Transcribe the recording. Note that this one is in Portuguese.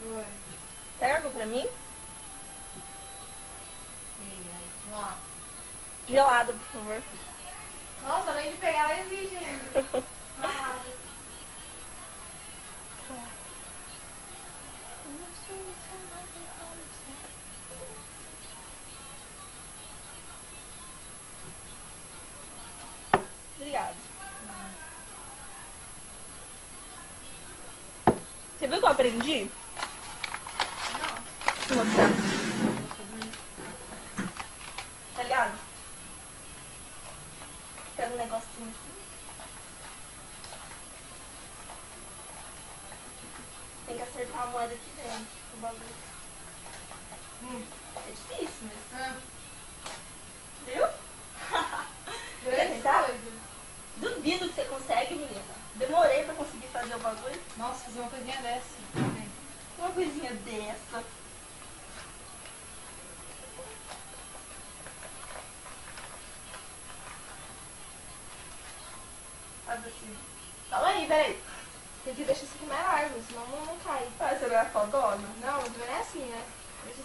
Foi. Pega água pra mim? Vamos lá. Gelada, por favor. Nossa, além de pegar, ela exige ainda. Obrigada. Você viu o que eu aprendi? Não. Vou mostrar. Tá ligado? Pega um negocinho aqui. Tem que acertar a moeda aqui dentro. O bagulho. É difícil, mas... Viu? Quer tentar? Coisa. Duvido que você consegue, menina. Demorei pra conseguir fazer o bagulho. Nossa, fazer uma coisinha dessa. Uma coisinha dessa. Faz assim. Calma aí, peraí. Tem que deixar isso aqui mais largo, senão não cai. Ah, você não é fodona? Não, mas não é assim, né? Deixa